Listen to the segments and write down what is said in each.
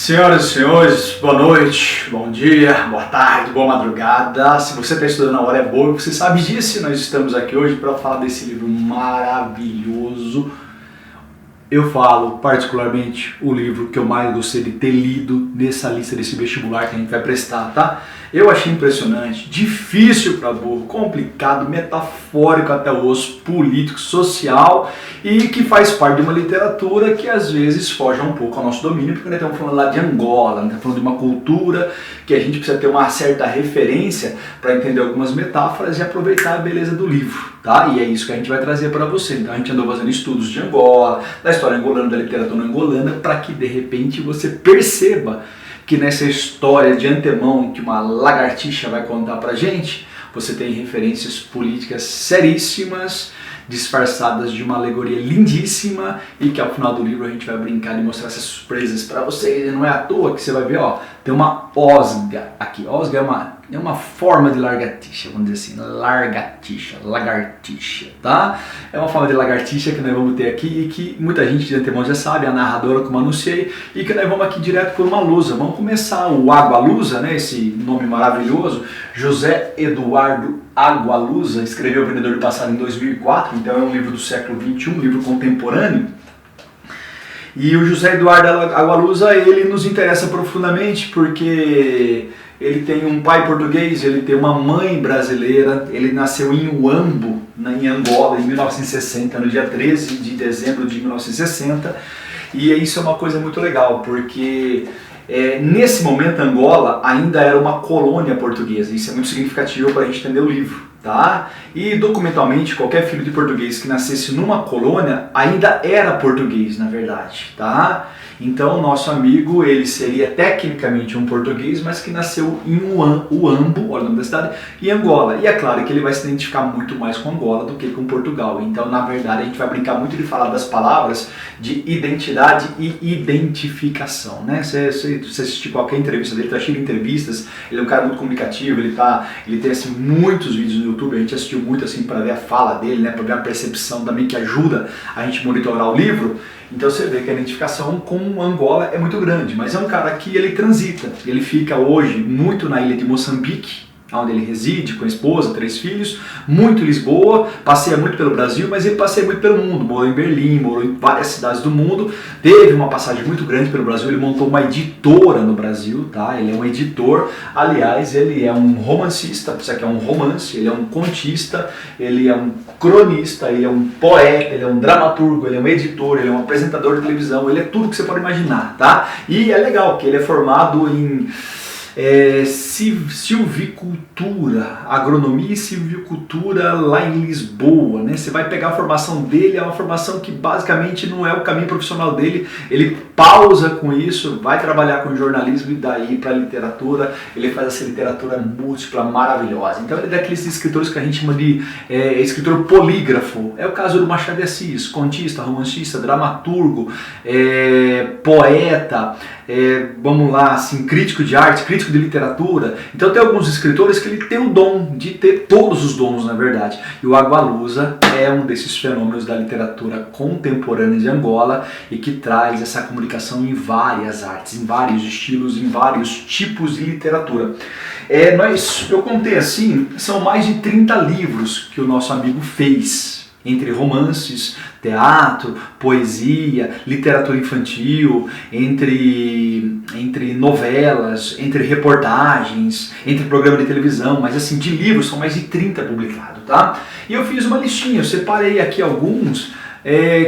Senhoras e senhores, boa noite, bom dia, boa tarde, boa madrugada. Se você está estudando a hora é boa, você sabe disso. Nós estamos aqui hoje para falar desse livro maravilhoso. Eu falo particularmente o livro que eu mais gostei de ter lido nessa lista desse vestibular que a gente vai prestar, tá? Eu achei impressionante, difícil para burro, complicado, metafórico até o osso, político, social e que faz parte de uma literatura que às vezes foge um pouco ao nosso domínio, porque nós estamos falando lá de Angola, nós estamos falando de uma cultura que a gente precisa ter uma certa referência para entender algumas metáforas e aproveitar a beleza do livro, tá? E é isso que a gente vai trazer para você. Então a gente andou fazendo estudos de Angola, da história angolana, da literatura angolana, para que de repente você perceba que nessa história de antemão que uma lagartixa vai contar pra gente, você tem referências políticas seríssimas, disfarçadas de uma alegoria lindíssima e que ao final do livro a gente vai brincar e mostrar essas surpresas para vocês. E não é à toa que você vai ver, ó, tem uma osga aqui. Osga é uma forma de lagartixa, vamos dizer assim, lagartixa, tá? É uma forma de lagartixa que nós vamos ter aqui e que muita gente de antemão já sabe, a narradora como anunciei, e que nós vamos aqui direto por uma lusa. Vamos começar o Agualusa, né, esse nome maravilhoso, José Eduardo Agualusa, escreveu O Vendedor do Passado em 2004, então é um livro do século XXI, um livro contemporâneo. E o José Eduardo Agualusa, ele nos interessa profundamente porque ele tem um pai português, ele tem uma mãe brasileira, ele nasceu em Huambo, em Angola, em 1960, no dia 13 de dezembro de 1960, e isso é uma coisa muito legal, porque nesse momento Angola ainda era uma colônia portuguesa, isso é muito significativo para a gente entender o livro, tá? E documentalmente qualquer filho de português que nascesse numa colônia ainda era português, na verdade, tá? Então o nosso amigo, ele seria tecnicamente um português, mas que nasceu em Huambo, olha o nome da cidade, em Angola. E é claro que ele vai se identificar muito mais com Angola do que com Portugal. Então, na verdade, a gente vai brincar muito de falar das palavras de identidade e identificação, né? Você assistir qualquer entrevista dele, tá cheio de entrevistas, ele é um cara muito comunicativo, ele tem assim, muitos vídeos no YouTube, a gente assistiu muito assim para ver a fala dele, né? Para ver a percepção também que ajuda a gente monitorar o livro. Então você vê que a identificação com Angola é muito grande, mas é um cara que ele transita, ele fica hoje muito na ilha de Moçambique, onde ele reside com a esposa, 3 filhos, muito em Lisboa, passeia muito pelo Brasil, mas ele passeia muito pelo mundo, morou em Berlim, morou em várias cidades do mundo, teve uma passagem muito grande pelo Brasil, ele montou uma editora no Brasil, tá? Ele é um editor, aliás, ele é um romancista, isso aqui é um romance, ele é um contista, ele é um cronista, ele é um poeta, ele é um dramaturgo, ele é um editor, ele é um apresentador de televisão, ele é tudo que você pode imaginar, tá? E é legal que ele é formado em silvicultura, agronomia e silvicultura lá em Lisboa, né? Você vai pegar a formação dele, é uma formação que basicamente não é o caminho profissional dele, ele pausa com isso, vai trabalhar com jornalismo e daí para a literatura, ele faz essa literatura múltipla, maravilhosa. Então ele é daqueles escritores que a gente chama de escritor polígrafo, é o caso do Machado de Assis, contista, romancista, dramaturgo, poeta, vamos lá, assim, crítico de arte, crítico de literatura. Então tem alguns escritores que ele tem o dom de ter todos os dons, na verdade. E o Agualusa é um desses fenômenos da literatura contemporânea de Angola e que traz essa comunicação em várias artes, em vários estilos, em vários tipos de literatura. Eu contei assim, são mais de 30 livros que o nosso amigo fez, entre romances, teatro, poesia, literatura infantil, entre novelas, entre reportagens, entre programa de televisão, mas assim, de livros são mais de 30 publicados, tá? E eu fiz uma listinha, eu separei aqui alguns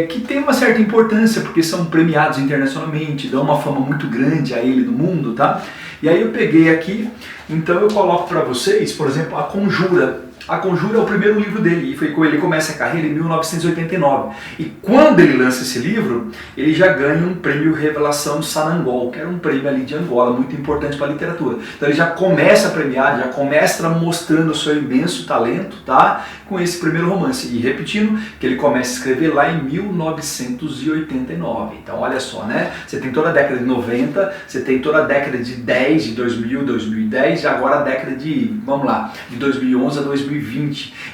que tem uma certa importância, porque são premiados internacionalmente, dão uma fama muito grande a ele no mundo, tá? E aí eu peguei aqui, então eu coloco para vocês, por exemplo, A Conjura. A Conjura é o primeiro livro dele, e ele começa a carreira em 1989. E quando ele lança esse livro, ele já ganha um prêmio Revelação Sanangol, que era um prêmio ali de Angola, muito importante para a literatura. Então ele já começa a premiar, já começa mostrando o seu imenso talento, tá? Com esse primeiro romance. E repetindo, que ele começa a escrever lá em 1989. Então olha só, né? Você tem toda a década de 90, você tem toda a década de 10, de 2000, 2010, e agora a década de 2011 a 2020.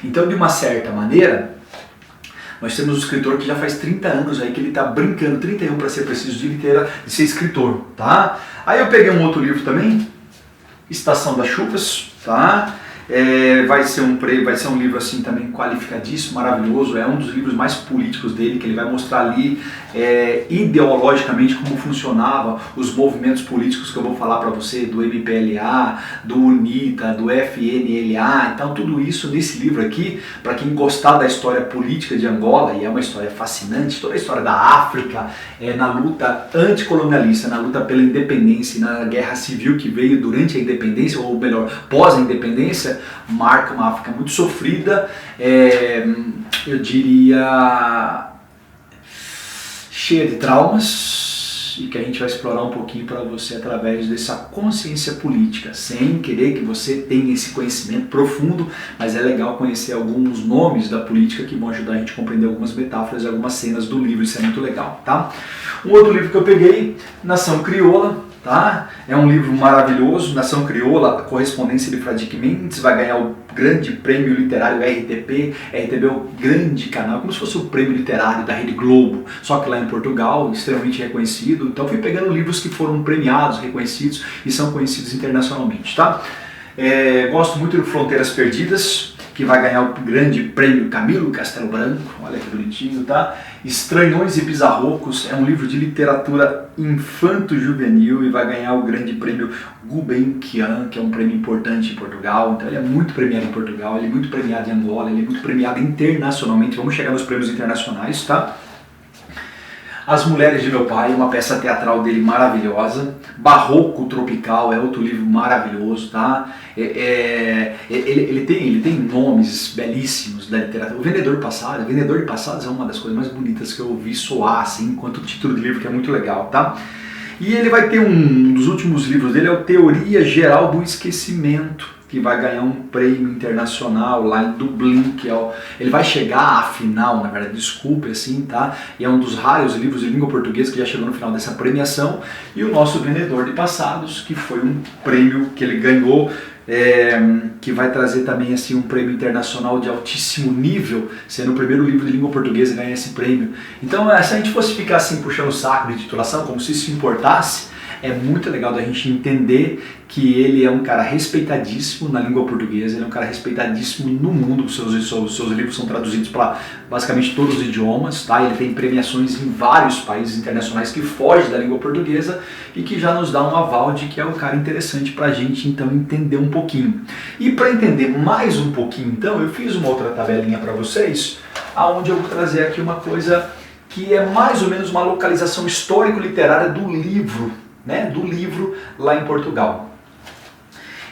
Então, de uma certa maneira, Nós temos um escritor que já faz 30 anos aí que ele está brincando, 31 para ser preciso, de ser escritor, tá? Aí eu peguei um outro livro também, Estação das Chuvas, tá? Vai ser um livro assim também qualificadíssimo, maravilhoso, é um dos livros mais políticos dele, que ele vai mostrar ali ideologicamente como funcionava os movimentos políticos que eu vou falar para você, do MPLA, do UNITA, do FNLA, então tudo isso nesse livro aqui, para quem gostar da história política de Angola, e é uma história fascinante, toda a história da África, na luta anticolonialista, na luta pela independência, na guerra civil que veio durante a independência, ou melhor, pós a independência, marca uma África muito sofrida, eu diria cheia de traumas, e que a gente vai explorar um pouquinho para você através dessa consciência política, sem querer que você tenha esse conhecimento profundo, mas é legal conhecer alguns nomes da política que vão ajudar a gente a compreender algumas metáforas e algumas cenas do livro, isso é muito legal, tá? Um outro livro que eu peguei, Nação Crioula, tá? É um livro maravilhoso, Nação Crioula, a correspondência de Fradique Mendes, vai ganhar o grande prêmio literário RTP. RTP é o grande canal, como se fosse o prêmio literário da Rede Globo, só que lá em Portugal, extremamente reconhecido. Então fui pegando livros que foram premiados, reconhecidos e são conhecidos internacionalmente, tá? Gosto muito do Fronteiras Perdidas, que vai ganhar o grande prêmio Camilo Castelo Branco, olha que bonitinho, tá? Estranhões e Bizarrocos é um livro de literatura infanto-juvenil e vai ganhar o grande prêmio Gulbenkian, que é um prêmio importante em Portugal, então ele é muito premiado em Portugal, ele é muito premiado em Angola, ele é muito premiado internacionalmente, vamos chegar nos prêmios internacionais, tá? As Mulheres de Meu Pai, uma peça teatral dele maravilhosa. Barroco Tropical é outro livro maravilhoso, tá? Ele tem nomes belíssimos da literatura. O Vendedor de Passados. Vendedor de Passados é uma das coisas mais bonitas que eu ouvi soar, assim, enquanto o título do livro, que é muito legal, tá? E ele vai ter um dos últimos livros dele, é o Teoria Geral do Esquecimento, que vai ganhar um prêmio internacional lá em Dublin, ele vai chegar à final, na verdade, desculpe assim, tá? E é um dos raros livros de língua portuguesa que já chegou no final dessa premiação. E o nosso Vendedor de Passados, que foi um prêmio que ele ganhou, que vai trazer também assim um prêmio internacional de altíssimo nível, sendo o primeiro livro de língua portuguesa a ganhar esse prêmio. Então, se a gente fosse ficar assim puxando o saco de titulação, como se isso importasse, é muito legal da gente entender que ele é um cara respeitadíssimo na língua portuguesa, ele é um cara respeitadíssimo no mundo, os seus livros são traduzidos para basicamente todos os idiomas, tá? Ele tem premiações em vários países internacionais que fogem da língua portuguesa e que já nos dá um aval de que é um cara interessante para a gente então entender um pouquinho. E para entender mais um pouquinho então, eu fiz uma outra tabelinha para vocês, aonde eu vou trazer aqui uma coisa que é mais ou menos uma localização histórico-literária do livro, né, do livro lá em Portugal.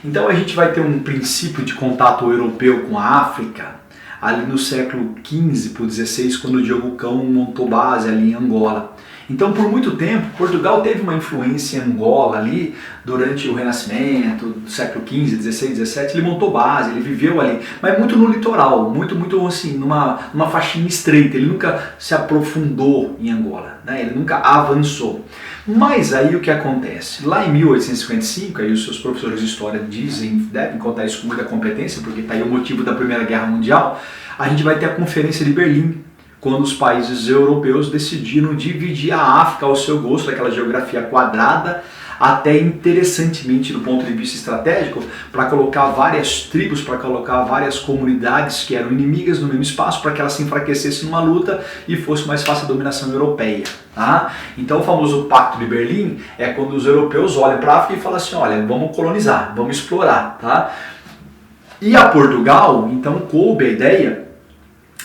Então a gente vai ter um princípio de contato europeu com a África ali no século XV para o XVI, quando o Diogo Cão montou base ali em Angola. Então por muito tempo Portugal teve uma influência em Angola ali durante o Renascimento, do século XV, XVI, XVII, ele montou base, ele viveu ali, mas muito no litoral, muito assim, numa faixinha estreita, ele nunca se aprofundou em Angola, né? Ele nunca avançou. Mas aí o que acontece? Lá em 1855, aí os seus professores de história devem contar isso com muita competência, porque está aí o motivo da Primeira Guerra Mundial, a gente vai ter a Conferência de Berlim, quando os países europeus decidiram dividir a África ao seu gosto, aquela geografia quadrada, até interessantemente do ponto de vista estratégico, para colocar várias tribos, para colocar várias comunidades que eram inimigas no mesmo espaço, para que elas se enfraquecessem numa luta e fosse mais fácil a dominação europeia. Tá? Então o famoso Pacto de Berlim é quando os europeus olham para a África e falam assim, olha, vamos colonizar, vamos explorar. Tá? E a Portugal, então, coube a ideia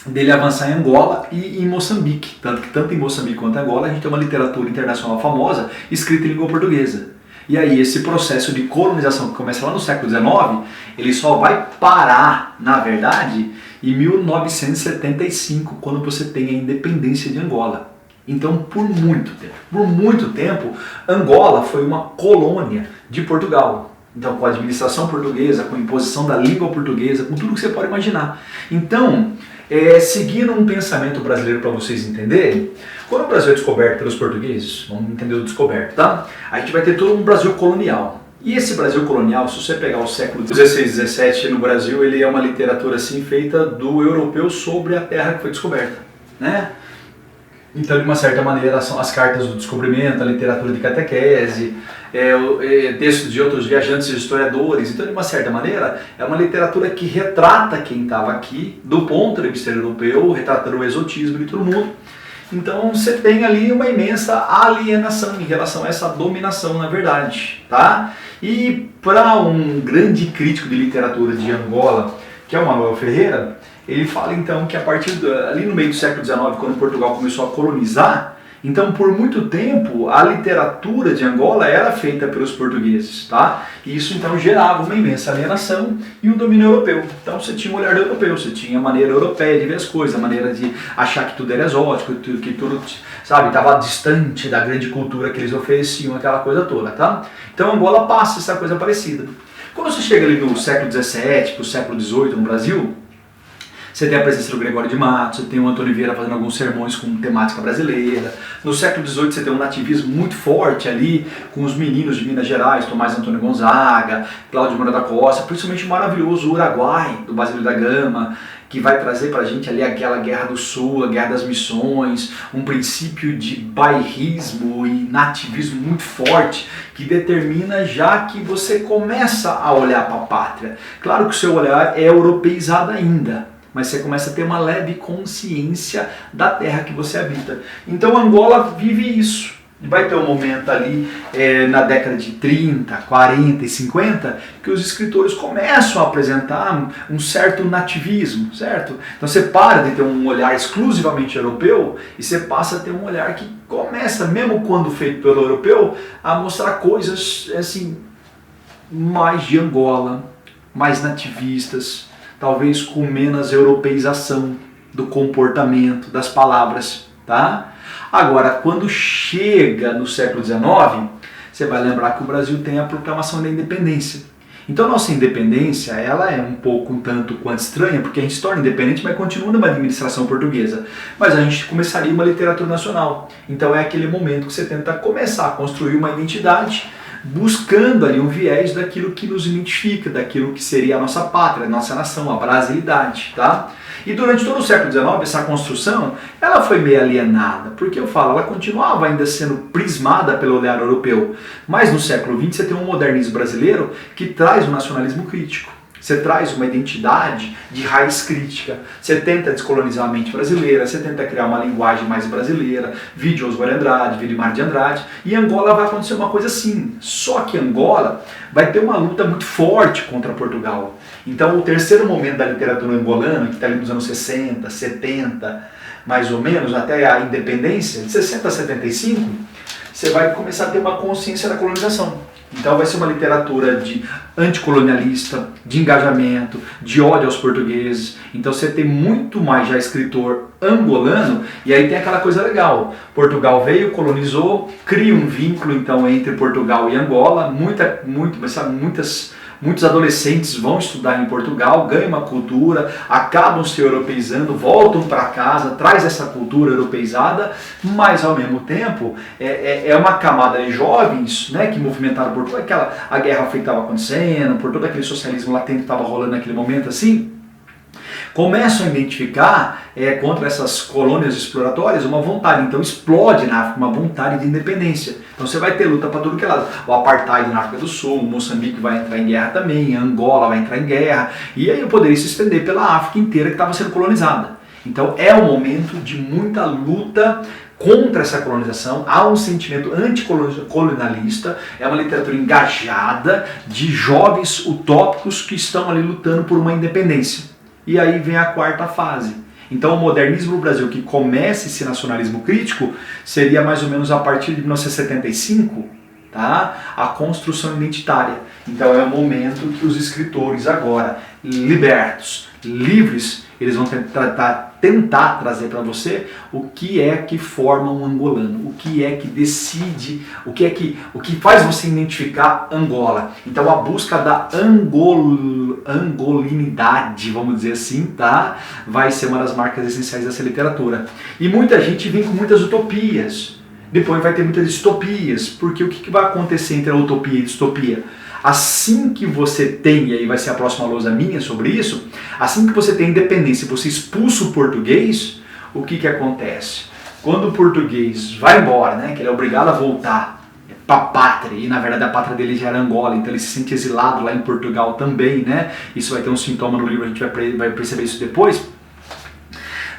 dele avançar em Angola e em Moçambique, tanto que tanto em Moçambique quanto em Angola a gente tem uma literatura internacional famosa escrita em língua portuguesa. E aí esse processo de colonização que começa lá no século XIX, ele só vai parar, na verdade, em 1975, quando você tem a independência de Angola. Então por muito tempo, Angola foi uma colônia de Portugal. Então com a administração portuguesa, com a imposição da língua portuguesa, com tudo que você pode imaginar. Então, seguindo um pensamento brasileiro para vocês entenderem, quando o Brasil é descoberto pelos portugueses, vamos entender o descoberto, tá? A gente vai ter todo um Brasil colonial. E esse Brasil colonial, se você pegar o século XVI, XVII no Brasil, ele é uma literatura assim feita do europeu sobre a terra que foi descoberta. né? Então, de uma certa maneira, são as cartas do descobrimento, a literatura de catequese, textos de outros viajantes e historiadores. Então, de uma certa maneira, é uma literatura que retrata quem estava aqui, do ponto de vista europeu, retratando o exotismo de todo mundo. Então, você tem ali uma imensa alienação em relação a essa dominação, na verdade, tá? E para um grande crítico de literatura de Angola, que é o Manuel Ferreira, ele fala então que a partir ali no meio do século XIX, quando Portugal começou a colonizar, então por muito tempo a literatura de Angola era feita pelos portugueses, tá? E isso então gerava uma imensa alienação e um domínio europeu. Então você tinha um olhar europeu, você tinha a maneira europeia de ver as coisas, a maneira de achar que tudo era exótico, que tudo, sabe, estava distante da grande cultura que eles ofereciam, aquela coisa toda, tá? Então Angola passa essa coisa parecida. Quando você chega ali no século XVII, para o século XVIII no Brasil, você tem a presença do Gregório de Matos, você tem o Antônio Vieira fazendo alguns sermões com temática brasileira. No século XVIII você tem um nativismo muito forte ali, com os meninos de Minas Gerais, Tomás Antônio Gonzaga, Cláudio Moura da Costa, principalmente o maravilhoso Uruguai, do Basílio da Gama, que vai trazer pra gente ali aquela Guerra do Sul, a Guerra das Missões, um princípio de bairrismo e nativismo muito forte, que determina já que você começa a olhar para a pátria. Claro que o seu olhar é europeizado ainda, mas você começa a ter uma leve consciência da terra que você habita. Então Angola vive isso. Vai ter um momento ali na década de 30, 40 e 50 que os escritores começam a apresentar um certo nativismo, certo? Então você para de ter um olhar exclusivamente europeu e você passa a ter um olhar que começa, mesmo quando feito pelo europeu, a mostrar coisas assim mais de Angola, mais nativistas, talvez com menos europeização do comportamento, das palavras, tá? Agora, quando chega no século XIX, você vai lembrar que o Brasil tem a proclamação da independência. Então, nossa independência, ela é um pouco, um tanto quanto estranha, porque a gente se torna independente, mas continua numa administração portuguesa. Mas a gente começaria uma literatura nacional. Então, é aquele momento que você tenta começar a construir uma identidade, buscando ali um viés daquilo que nos identifica, daquilo que seria a nossa pátria, a nossa nação, a brasilidade, tá? E durante todo o século XIX, essa construção, ela foi meio alienada, porque eu falo, ela continuava ainda sendo prismada pelo olhar europeu, mas no século XX você tem um modernismo brasileiro que traz o nacionalismo crítico. Você traz uma identidade de raiz crítica, você tenta descolonizar a mente brasileira, você tenta criar uma linguagem mais brasileira, vídeo Oswald Andrade, vídeo Mar de Andrade, e em Angola vai acontecer uma coisa assim, só que Angola vai ter uma luta muito forte contra Portugal. Então o terceiro momento da literatura angolana, que está ali nos anos 60, 70, mais ou menos, até a independência, de 60 a 75, você vai começar a ter uma consciência da colonização. Então vai ser uma literatura de anticolonialista, de engajamento, de ódio aos portugueses. Então você tem muito mais já escritor angolano, e aí tem aquela coisa legal. Portugal veio, colonizou, cria um vínculo então entre Portugal e Angola, muitos adolescentes vão estudar em Portugal, ganham uma cultura, acabam se europeizando, voltam para casa, traz essa cultura europeizada, mas ao mesmo tempo é uma camada de jovens, né, que movimentaram por toda a Guerra Fria que estava acontecendo, por todo aquele socialismo latente que estava rolando naquele momento assim, começam a identificar contra essas colônias exploratórias uma vontade, então explode na África uma vontade de independência. Então você vai ter luta para tudo que é lado. O apartheid na África do Sul, Moçambique vai entrar em guerra também, Angola vai entrar em guerra, e aí eu poderia se estender pela África inteira que estava sendo colonizada. Então é um momento de muita luta contra essa colonização, há um sentimento anticolonialista, é uma literatura engajada de jovens utópicos que estão ali lutando por uma independência. E aí vem a quarta fase. Então o modernismo no Brasil, que começa esse nacionalismo crítico, seria mais ou menos a partir de 1975, tá? A construção identitária. Então é o momento que os escritores agora, libertos, livres, eles vão tentar trazer para você o que é que forma um angolano, o que é que decide, o que faz você identificar Angola. Então a busca da angolinidade, vamos dizer assim, tá? Vai ser uma das marcas essenciais dessa literatura. E muita gente vem com muitas utopias, depois vai ter muitas distopias, porque o que vai acontecer entre a utopia e a distopia? Assim que você tem, e aí vai ser a próxima lousa minha sobre isso, assim que você tem independência, você expulsa o português, o que acontece? Quando o português vai embora, né, que ele é obrigado a voltar para a pátria, e na verdade a pátria dele já era Angola, então ele se sente exilado lá em Portugal também, né? Isso vai ter um sintoma no livro, a gente vai perceber isso depois.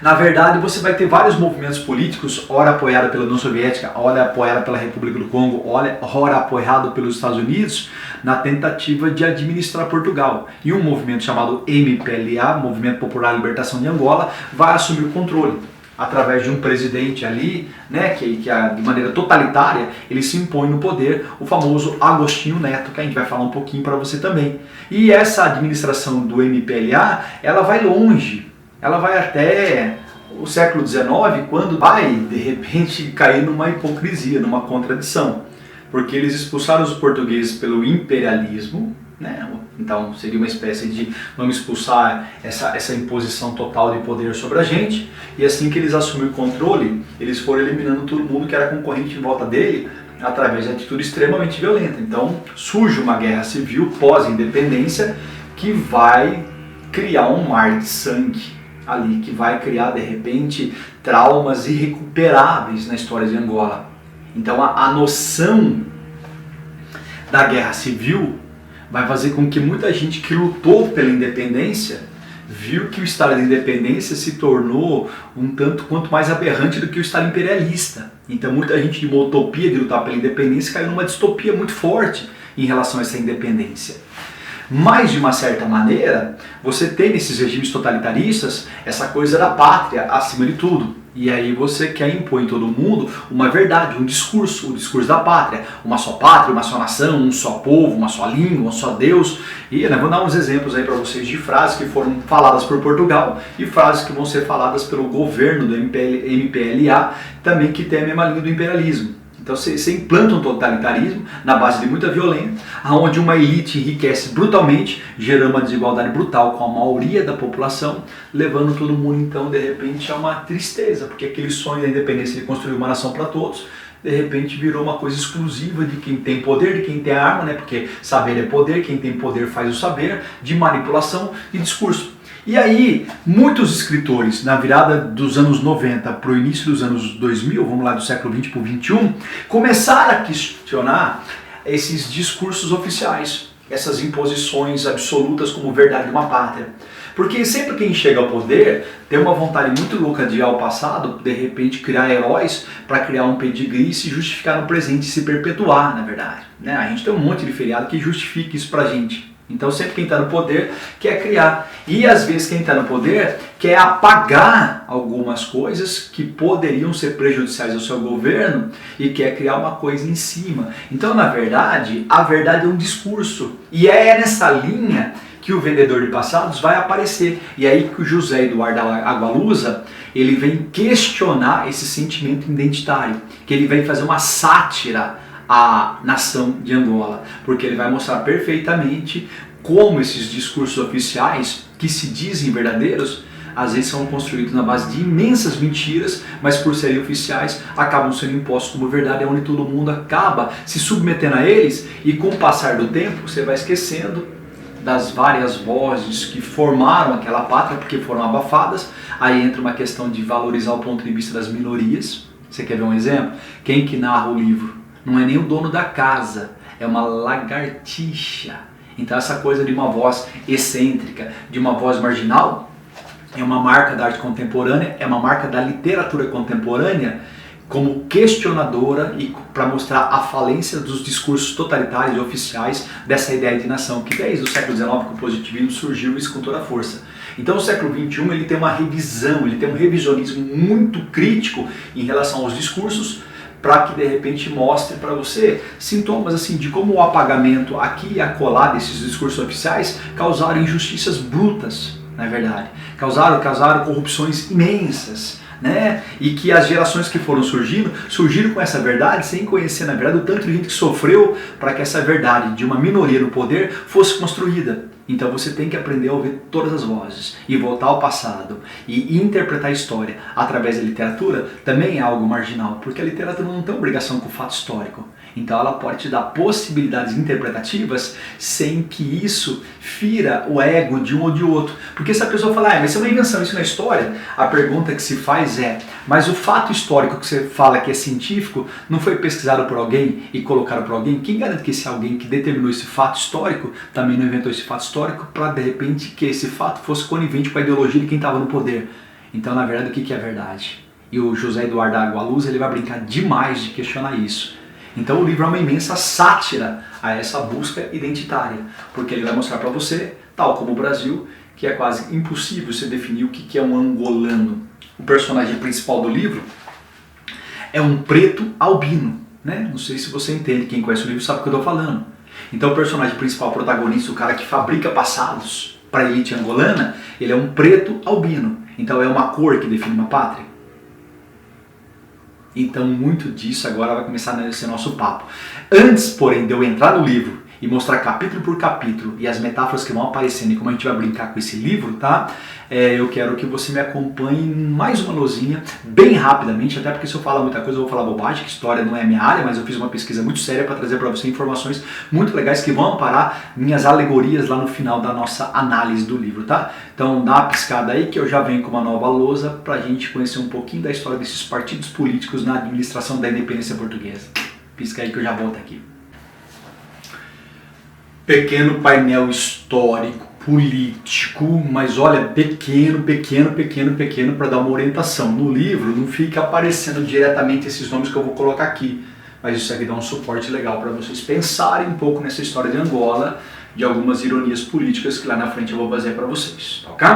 Na verdade, você vai ter vários movimentos políticos, ora apoiado pela União Soviética, ora apoiado pela República do Congo, ora apoiado pelos Estados Unidos, na tentativa de administrar Portugal. E um movimento chamado MPLA, Movimento Popular Libertação de Angola, vai assumir o controle através de um presidente ali, né, que de maneira totalitária, ele se impõe no poder, o famoso Agostinho Neto, que a gente vai falar um pouquinho para você também. E essa administração do MPLA, ela vai longe. Ela vai até o século XIX, quando vai, de repente, cair numa hipocrisia, numa contradição. Porque eles expulsaram os portugueses pelo imperialismo, né? Então seria uma espécie de vamos expulsar essa imposição total de poder sobre a gente. E assim que eles assumiram o controle, eles foram eliminando todo mundo que era concorrente em volta dele, através de atitude extremamente violenta. Então surge uma guerra civil pós-independência que vai criar um mar de sangue ali, que vai criar de repente traumas irrecuperáveis na história de Angola. Então a noção da guerra civil vai fazer com que muita gente que lutou pela independência viu que o estado de independência se tornou um tanto quanto mais aberrante do que o estado imperialista. Então muita gente de uma utopia de lutar pela independência caiu numa distopia muito forte em relação a essa independência. Mas, de uma certa maneira, você tem nesses regimes totalitaristas essa coisa da pátria acima de tudo. E aí você quer impor em todo mundo uma verdade, um discurso, o discurso da pátria. Uma só pátria, uma só nação, um só povo, uma só língua, um só Deus. E vou dar uns exemplos aí para vocês de frases que foram faladas por Portugal e frases que vão ser faladas pelo governo do MPLA, também que tem a mesma linha do imperialismo. Então você implanta um totalitarismo na base de muita violência, onde uma elite enriquece brutalmente, gerando uma desigualdade brutal com a maioria da população, levando todo mundo então de repente a uma tristeza, porque aquele sonho da independência de construir uma nação para todos, de repente virou uma coisa exclusiva de quem tem poder, de quem tem arma, né? Porque saber é poder, quem tem poder faz o saber, de manipulação e discurso. E aí, muitos escritores, na virada dos anos 90 para o início dos anos 2000, vamos lá do século 20 para o 21, começaram a questionar esses discursos oficiais, essas imposições absolutas como verdade de uma pátria. Porque sempre quem chega ao poder tem uma vontade muito louca de ir ao passado, de repente criar heróis para criar um pedigree e se justificar no presente e se perpetuar, na verdade. Né? A gente tem um monte de feriado que justifica isso pra gente. Então sempre quem está no poder quer criar. E às vezes quem está no poder quer apagar algumas coisas que poderiam ser prejudiciais ao seu governo e quer criar uma coisa em cima. Então na verdade, a verdade é um discurso. E é nessa linha que o vendedor de passados vai aparecer. E aí que o José Eduardo Agualusa, ele vem questionar esse sentimento identitário. Que ele vem fazer uma sátira a nação de Angola, porque ele vai mostrar perfeitamente como esses discursos oficiais, que se dizem verdadeiros, às vezes são construídos na base de imensas mentiras, mas por serem oficiais, acabam sendo impostos como verdade, é onde todo mundo acaba se submetendo a eles, e com o passar do tempo, você vai esquecendo das várias vozes que formaram aquela pátria, porque foram abafadas. Aí entra uma questão de valorizar o ponto de vista das minorias. Você quer ver um exemplo? Quem que narra o livro? Não é nem o dono da casa, é uma lagartixa. Então essa coisa de uma voz excêntrica, de uma voz marginal, é uma marca da arte contemporânea, é uma marca da literatura contemporânea, como questionadora e para mostrar a falência dos discursos totalitários e oficiais dessa ideia de nação, que desde o século XIX, com o positivismo, surgiu isso com toda a força. Então o século XXI ele tem uma revisão, ele tem um revisionismo muito crítico em relação aos discursos, para que de repente mostre para você sintomas assim de como o apagamento aqui e acolá desses discursos oficiais causaram injustiças brutas, na verdade. Causaram corrupções imensas, né? E que as gerações que foram surgiram com essa verdade sem conhecer, na verdade, o tanto de gente que sofreu para que essa verdade de uma minoria no poder fosse construída. Então você tem que aprender a ouvir todas as vozes e voltar ao passado e interpretar a história através da literatura também é algo marginal, porque a literatura não tem obrigação com o fato histórico. Então ela pode te dar possibilidades interpretativas sem que isso fira o ego de um ou de outro. Porque se a pessoa falar, mas isso é uma invenção, isso não é história, a pergunta que se faz é, mas o fato histórico que você fala que é científico não foi pesquisado por alguém e colocado por alguém? Quem garante que esse alguém que determinou esse fato histórico também não inventou esse fato histórico para de repente que esse fato fosse conivente com a ideologia de quem estava no poder? Então na verdade o que é verdade? E o José Eduardo Agualusa ele vai brincar demais de questionar isso. Então o livro é uma imensa sátira a essa busca identitária, porque ele vai mostrar para você, tal como o Brasil, que é quase impossível você definir o que é um angolano. O personagem principal do livro é um preto albino, né? Não sei se você entende, quem conhece o livro sabe o que eu estou falando. Então o personagem principal, o protagonista, o cara que fabrica passados para a elite angolana, ele é um preto albino. Então é uma cor que define uma pátria. Então muito disso agora vai começar a ser nosso papo. Antes, porém, de eu entrar no livro e mostrar capítulo por capítulo e as metáforas que vão aparecendo e como a gente vai brincar com esse livro, tá? Eu quero que você me acompanhe em mais uma lozinha, bem rapidamente, até porque se eu falar muita coisa eu vou falar bobagem, que história não é minha área, mas eu fiz uma pesquisa muito séria para trazer para você informações muito legais que vão amparar minhas alegorias lá no final da nossa análise do livro, tá? Então dá uma piscada aí que eu já venho com uma nova lousa para a gente conhecer um pouquinho da história desses partidos políticos na administração da independência portuguesa. Pisca aí que eu já volto aqui. Pequeno painel histórico, político, mas olha, pequeno para dar uma orientação. No livro não fica aparecendo diretamente esses nomes que eu vou colocar aqui, mas isso aqui dá um suporte legal para vocês pensarem um pouco nessa história de Angola, de algumas ironias políticas que lá na frente eu vou fazer para vocês, ok?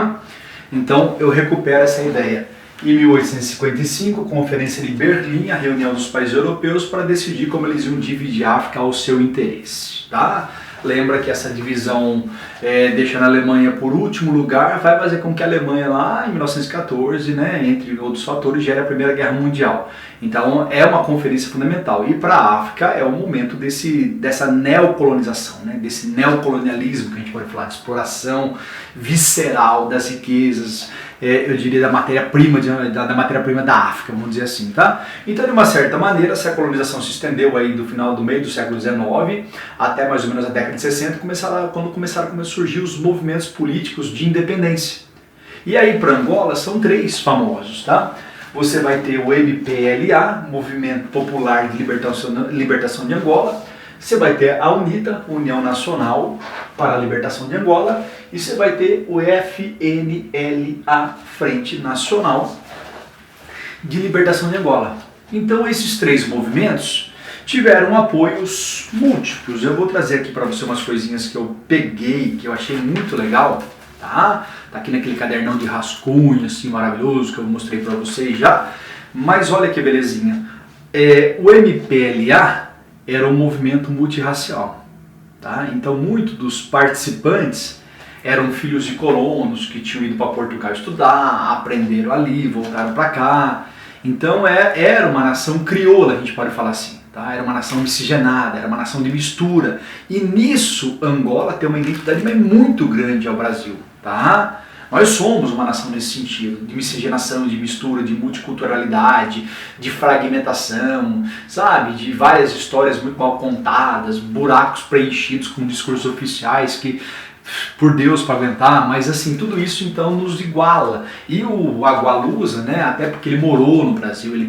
Então eu recupero essa ideia. Em 1855, Conferência de Berlim, a reunião dos países europeus para decidir como eles iam dividir a África ao seu interesse, tá? Lembra que essa divisão, deixando a Alemanha por último lugar, vai fazer com que a Alemanha lá em 1914, né, entre outros fatores, gere a Primeira Guerra Mundial. Então é uma conferência fundamental. E para a África é o momento dessa neocolonização, né, desse neocolonialismo que a gente pode falar, de exploração visceral das riquezas, eu diria da matéria-prima da África, vamos dizer assim, tá? Então, de uma certa maneira, essa colonização se estendeu aí do meio do século XIX até mais ou menos a década de 60, quando começaram a surgir os movimentos políticos de independência. E aí, para Angola, são três famosos, tá? Você vai ter o MPLA, Movimento Popular de Libertação de Angola. Você vai ter a UNITA, União Nacional para a Libertação de Angola, e você vai ter o FNLA, Frente Nacional de Libertação de Angola. Então esses três movimentos tiveram apoios múltiplos. Eu vou trazer aqui para você umas coisinhas que eu peguei, que eu achei muito legal, tá? Tá aqui naquele cadernão de rascunho, assim, maravilhoso, que eu mostrei para vocês já. Mas olha que belezinha. O MPLA era um movimento multirracial, tá? Então muitos dos participantes eram filhos de colonos que tinham ido para Portugal estudar, aprenderam ali, voltaram para cá. Então era uma nação crioula, a gente pode falar assim, tá? Era uma nação miscigenada, era uma nação de mistura. E nisso Angola tem uma identidade muito grande ao Brasil, tá? Nós somos uma nação nesse sentido, de miscigenação, de mistura, de multiculturalidade, de fragmentação, sabe? De várias histórias muito mal contadas, buracos preenchidos com discursos oficiais que, por Deus, para aguentar, mas assim, tudo isso então nos iguala. E o Agualusa, né, até porque ele morou no Brasil, ele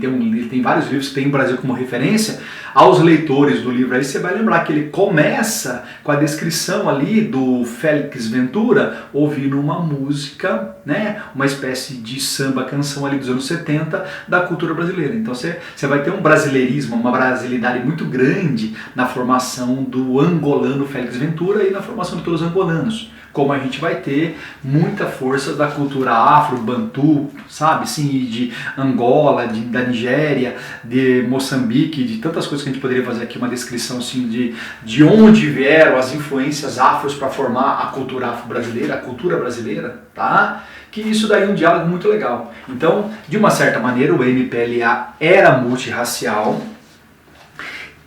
tem vários livros que tem o Brasil como referência, aos leitores do livro aí você vai lembrar que ele começa com a descrição ali do Félix Ventura ouvindo uma música, né, uma espécie de samba canção ali dos anos 70 da cultura brasileira. Então você vai ter um brasileirismo, uma brasilidade muito grande na formação do angolano Félix Ventura e na formação de todos os angolanos. Como a gente vai ter muita força da cultura afro, bantu, sabe, sim, de Angola, da Nigéria, de Moçambique, de tantas coisas que a gente poderia fazer aqui, uma descrição assim de onde vieram as influências afros para formar a cultura afro-brasileira, a cultura brasileira, tá? Que isso daí é um diálogo muito legal. Então, de uma certa maneira, o MPLA era multirracial,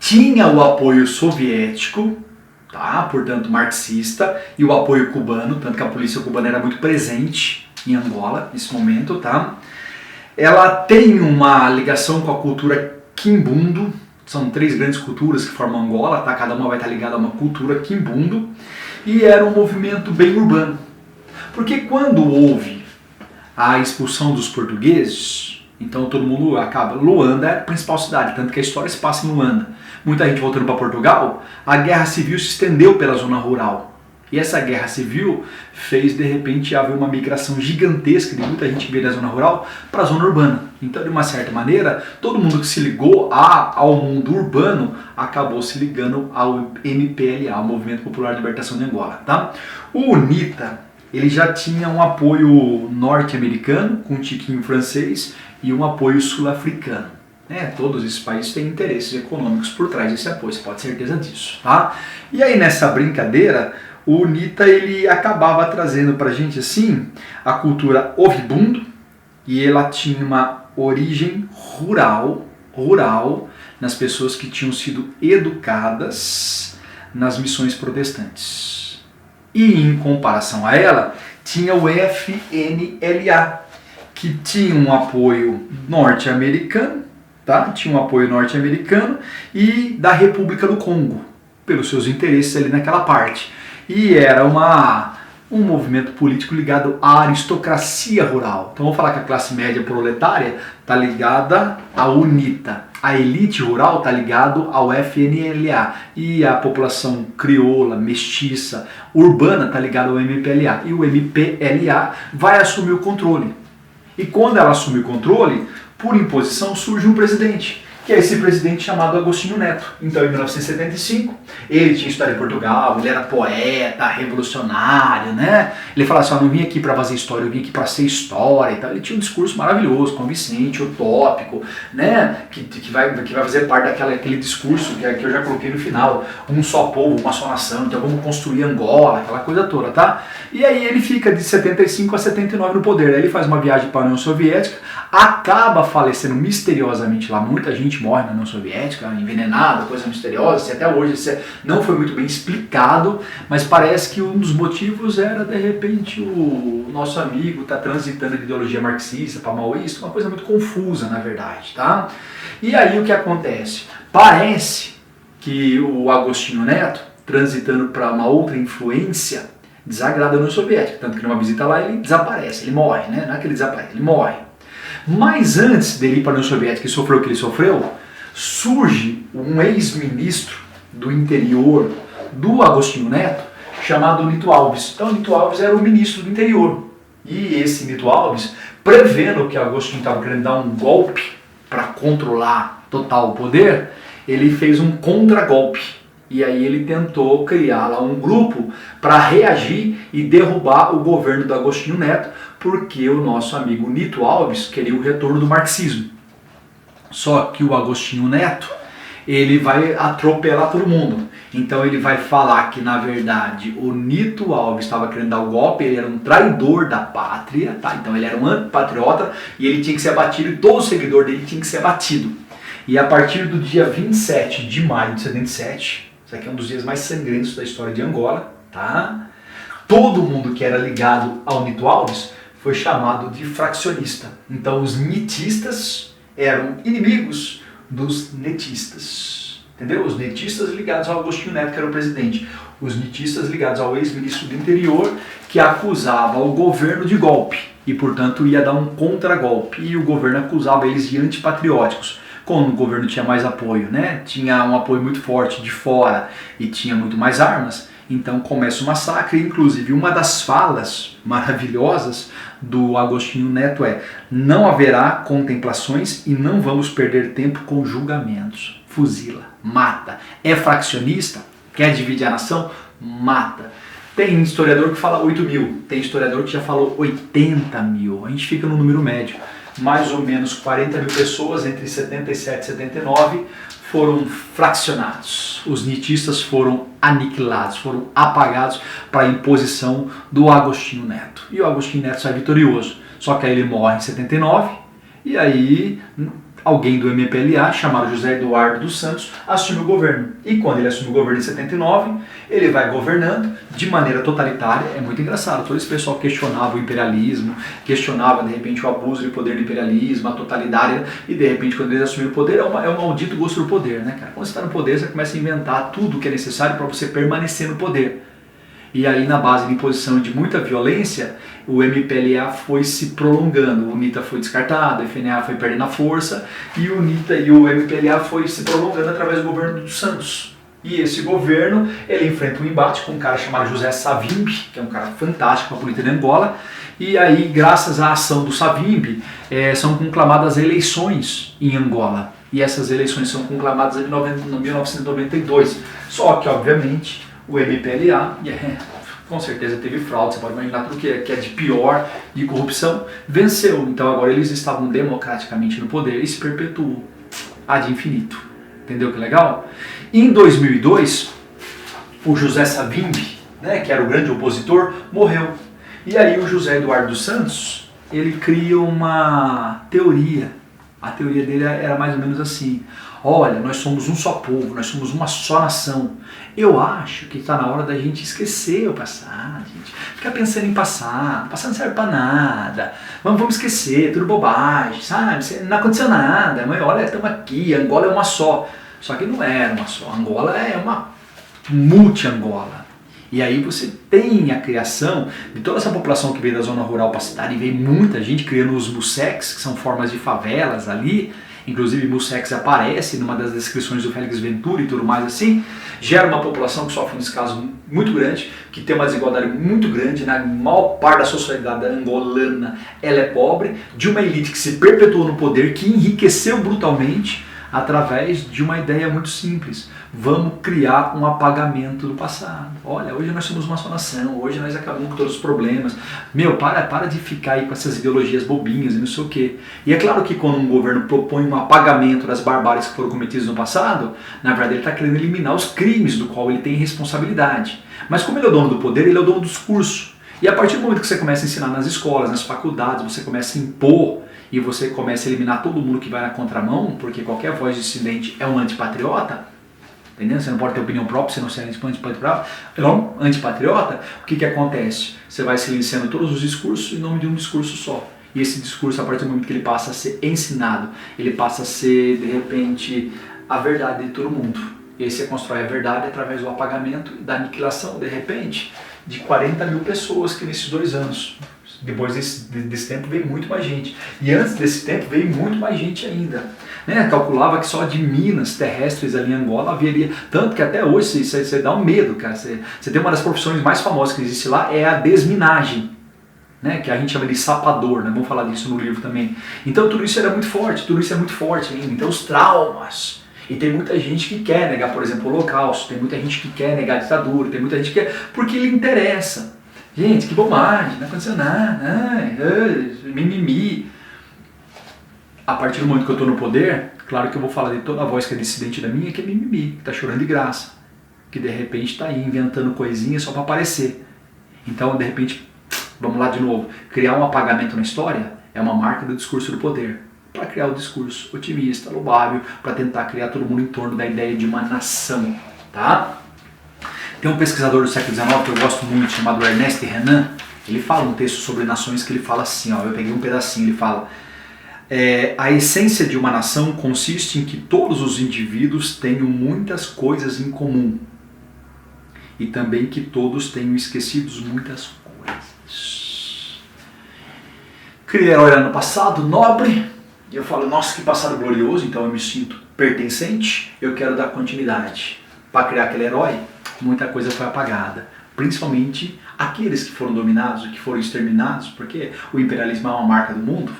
tinha o apoio soviético, tá? Portanto marxista, e o apoio cubano, tanto que a polícia cubana era muito presente em Angola nesse momento, tá? Ela tem uma ligação com a cultura quimbundo, são 3 grandes culturas que formam Angola, tá? Cada uma vai estar ligada a uma cultura quimbundo, e era um movimento bem urbano. Porque quando houve a expulsão dos portugueses, então todo mundo acaba. Luanda é a principal cidade, tanto que a história se passa em Luanda. Muita gente voltando para Portugal, a guerra civil se estendeu pela zona rural. E essa guerra civil fez, de repente, haver uma migração gigantesca de muita gente que veio da zona rural para a zona urbana. Então, de uma certa maneira, todo mundo que se ligou ao mundo urbano acabou se ligando ao MPLA, o Movimento Popular de Libertação de Angola. Tá? O UNITA, ele já tinha um apoio norte-americano, com um tiquinho francês, e um apoio sul-africano. Todos esses países têm interesses econômicos por trás desse apoio, você pode ter certeza disso. Tá? E aí, nessa brincadeira, o UNITA ele acabava trazendo pra gente assim a cultura ovibundo, e ela tinha uma origem rural nas pessoas que tinham sido educadas nas missões protestantes. E em comparação a ela, tinha o FNLA, que tinha um apoio norte-americano, tá? Tinha um apoio norte-americano e da República do Congo, pelos seus interesses ali naquela parte. E era um movimento político ligado à aristocracia rural. Então vamos falar que a classe média proletária está ligada ao UNITA. A elite rural está ligado ao FNLA. E a população crioula, mestiça, urbana está ligada ao MPLA. E o MPLA vai assumir o controle. E quando ela assume o controle, por imposição surge um presidente, que é esse presidente chamado Agostinho Neto. Então, em 1975, ele tinha estudado em Portugal, ele era poeta, revolucionário, né? Ele falava assim, não vim aqui para fazer história, eu vim aqui para ser história e tal. Ele tinha um discurso maravilhoso, convincente, utópico, né? Que vai fazer parte daquele discurso que eu já coloquei no final, um só povo, uma só nação, então vamos construir Angola, aquela coisa toda, tá? E aí ele fica de 75 a 79 no poder. Aí ele faz uma viagem para a União Soviética, acaba falecendo misteriosamente lá, muita gente morre na União Soviética, envenenada, coisa misteriosa, até hoje isso não foi muito bem explicado, mas parece que um dos motivos era, de repente, o nosso amigo tá transitando de ideologia marxista para maoísta, uma coisa muito confusa, na verdade, tá? E aí o que acontece? Parece que o Agostinho Neto, transitando para uma outra influência, desagrada a União Soviética, tanto que numa visita lá ele desaparece, ele morre, né? Não é que ele desaparece, ele morre. Mas antes dele ir para a União Soviética e sofrer o que ele sofreu, surge um ex-ministro do interior do Agostinho Neto, chamado Nito Alves. Então Nito Alves era o ministro do interior. E esse Nito Alves, prevendo que Agostinho estava querendo dar um golpe para controlar total o poder, ele fez um contragolpe. E aí ele tentou criar lá um grupo para reagir e derrubar o governo do Agostinho Neto, porque o nosso amigo Nito Alves queria o retorno do marxismo. Só que o Agostinho Neto, ele vai atropelar todo mundo. Então ele vai falar que, na verdade, o Nito Alves estava querendo dar o golpe, ele era um traidor da pátria, tá? Então ele era um antipatriota e ele tinha que ser abatido, e todo seguidor dele tinha que ser abatido. E a partir do dia 27 de maio de 77, isso aqui é um dos dias mais sangrentos da história de Angola, tá? Todo mundo que era ligado ao Nito Alves foi chamado de fraccionista. Então os nitistas eram inimigos dos netistas. Entendeu? Os netistas ligados ao Agostinho Neto, que era o presidente. Os nitistas ligados ao ex-ministro do interior, que acusava o governo de golpe. E, portanto, ia dar um contragolpe. E o governo acusava eles de antipatrióticos. Como o governo tinha mais apoio, né? Tinha um apoio muito forte de fora e tinha muito mais armas, então começa o massacre. Inclusive, uma das falas maravilhosas do Agostinho Neto é: não haverá contemplações e não vamos perder tempo com julgamentos. Fuzila, mata. É fraccionista? Quer dividir a nação? Mata. Tem historiador que fala 8 mil, tem historiador que já falou 80 mil. A gente fica no número médio. Mais ou menos 40 mil pessoas entre 77 e 79 foram fracionados. Os nitistas foram aniquilados, foram apagados para a imposição do Agostinho Neto. E o Agostinho Neto sai vitorioso. Só que aí ele morre em 79 e aí alguém do MPLA, chamado José Eduardo dos Santos, assume o governo. E quando ele assume o governo em 79, ele vai governando de maneira totalitária. É muito engraçado, todo esse pessoal questionava o imperialismo, questionava de repente o abuso de poder do imperialismo, a totalidade, e de repente quando eles assumiram o poder, é um maldito gosto do poder, né, cara? Quando você está no poder, você começa a inventar tudo o que é necessário para você permanecer no poder. E aí, na base de imposição de muita violência, o MPLA foi se prolongando. O UNITA foi descartado, o FNA foi perdendo a força, e o UNITA e o MPLA foi se prolongando através do governo dos Santos. E esse governo, ele enfrenta um embate com um cara chamado José Savimbi, que é um cara fantástico na política de Angola, e aí, graças à ação do Savimbi, são conclamadas eleições em Angola. E essas eleições são conclamadas em 1992. Só que, obviamente, o MPLA, com certeza teve fraude, você pode imaginar tudo que é de pior, de corrupção, venceu. Então agora eles estavam democraticamente no poder e se perpetuou ad infinito. Entendeu que legal? E em 2002, o José Savimbi, né, que era o grande opositor, morreu. E aí o José Eduardo dos Santos, ele cria uma teoria. A teoria dele era mais ou menos assim: olha, nós somos um só povo, nós somos uma só nação. Eu acho que está na hora da gente esquecer o passado, gente. Ficar pensando em passado não serve para nada. Vamos esquecer, tudo bobagem, sabe? Não aconteceu nada, mas olha, estamos aqui, Angola é uma só. Só que não é uma só, Angola é uma multi-Angola. E aí você tem a criação de toda essa população que veio da zona rural para a cidade, e veio muita gente criando os musex, que são formas de favelas ali. Inclusive musex aparece numa das descrições do Félix Ventura e tudo mais assim. Gera uma população que sofre um descaso muito grande, que tem uma desigualdade muito grande. Na maior parte da sociedade angolana ela é pobre, de uma elite que se perpetuou no poder, que enriqueceu brutalmente através de uma ideia muito simples: vamos criar um apagamento do passado. Olha, hoje nós somos uma só nação, hoje nós acabamos com todos os problemas. Meu, para de ficar aí com essas ideologias bobinhas e não sei o quê. E é claro que quando um governo propõe um apagamento das barbáries que foram cometidas no passado, na verdade ele está querendo eliminar os crimes do qual ele tem responsabilidade. Mas como ele é o dono do poder, ele é o dono do discurso. E a partir do momento que você começa a ensinar nas escolas, nas faculdades, você começa a impor e você começa a eliminar todo mundo que vai na contramão, porque qualquer voz dissidente é um antipatriota, entendeu? Você não pode ter opinião própria, você não ser antipatriota, o que acontece? Você vai silenciando todos os discursos em nome de um discurso só. E esse discurso, a partir do momento que ele passa a ser ensinado, ele passa a ser, de repente, a verdade de todo mundo. E aí você constrói a verdade através do apagamento e da aniquilação, de repente, de 40 mil pessoas que nesses 2 anos... Depois desse tempo veio muito mais gente. E antes desse tempo veio muito mais gente ainda. Né? Calculava que só de minas terrestres ali em Angola haveria... Tanto que até hoje você dá um medo, cara. Você tem uma das profissões mais famosas que existe lá, é a desminagem. Né? Que a gente chama de sapador, né? Vamos falar disso no livro também. Então tudo isso era muito forte, tudo isso é muito forte ainda. Então os traumas... E tem muita gente que quer negar, por exemplo, o Holocausto. Tem muita gente que quer negar a ditadura. Tem muita gente que quer... Porque lhe interessa. Gente, que bobagem, não aconteceu nada, mimimi. A partir do momento que eu estou no poder, claro que eu vou falar de toda a voz que é dissidente da minha, que é mimimi, que está chorando de graça, que de repente está aí inventando coisinhas só para aparecer. Então, de repente, vamos lá de novo, criar um apagamento na história é uma marca do discurso do poder, para criar o discurso otimista, louvável, para tentar criar todo mundo em torno da ideia de uma nação, tá? Tem um pesquisador do século XIX que eu gosto muito, chamado Ernest Renan. Ele fala um texto sobre nações que ele fala assim, ó, eu peguei um pedacinho, ele fala: a essência de uma nação consiste em que todos os indivíduos tenham muitas coisas em comum e também que todos tenham esquecido muitas coisas. Criei herói no passado, nobre, e eu falo, nossa, que passado glorioso, então eu me sinto pertencente, eu quero dar continuidade. Para criar aquele herói, muita coisa foi apagada, principalmente aqueles que foram dominados, que foram exterminados, porque o imperialismo é uma marca do mundo,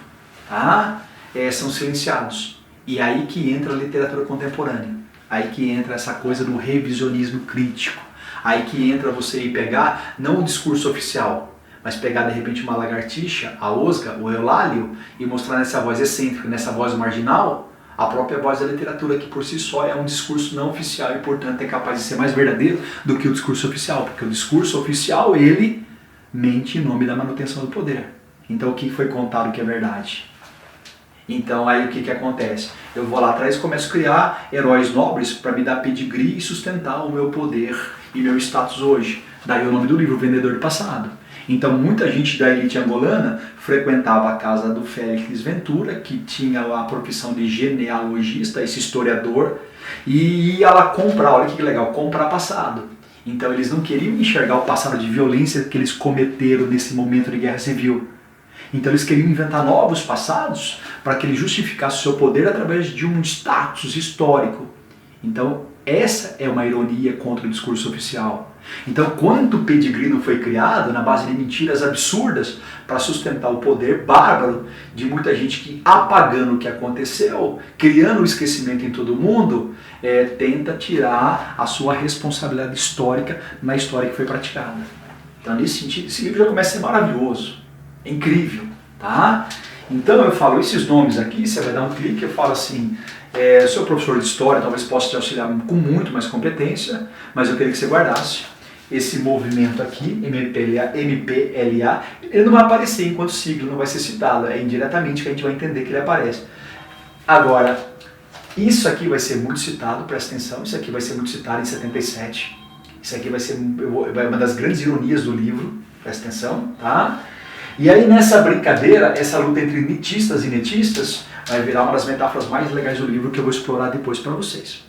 tá? São silenciados. E aí que entra a literatura contemporânea, aí que entra essa coisa do revisionismo crítico, aí que entra você ir pegar, não o discurso oficial, mas pegar de repente uma lagartixa, a osga, o eulálio, e mostrar nessa voz excêntrica, nessa voz marginal, a própria voz da literatura, que por si só é um discurso não oficial e, portanto, é capaz de ser mais verdadeiro do que o discurso oficial, porque o discurso oficial, ele mente em nome da manutenção do poder. Então, o que foi contado que é verdade? Então aí o que que acontece? Eu vou lá atrás e começo a criar heróis nobres para me dar pedigree e sustentar o meu poder e meu status hoje. Daí o nome do livro, Vendedor do Passado. Então muita gente da elite angolana frequentava a casa do Félix Ventura, que tinha a profissão de genealogista, esse historiador, e ia lá comprar, olha que legal, comprar passado. Então eles não queriam enxergar o passado de violência que eles cometeram nesse momento de guerra civil. Então eles queriam inventar novos passados para que ele justificasse o seu poder através de um status histórico. Então essa é uma ironia contra o discurso oficial. Então quanto pedigree não foi criado na base de mentiras absurdas para sustentar o poder bárbaro de muita gente que, apagando o que aconteceu, criando o esquecimento em todo mundo, tenta tirar a sua responsabilidade histórica na história que foi praticada. Então nesse sentido, esse livro já começa a ser maravilhoso. É incrível, tá? Então eu falo esses nomes aqui, você vai dar um clique, eu falo assim, sou professor de história, talvez possa te auxiliar com muito mais competência, mas eu queria que você guardasse esse movimento aqui, MPLA, ele não vai aparecer enquanto sigla, não vai ser citado, é indiretamente que a gente vai entender que ele aparece. Agora, isso aqui vai ser muito citado, presta atenção, isso aqui vai ser muito citado em 77, isso aqui vai ser uma das grandes ironias do livro, presta atenção, tá? E aí nessa brincadeira, essa luta entre nitistas e netistas, vai virar uma das metáforas mais legais do livro que eu vou explorar depois para vocês.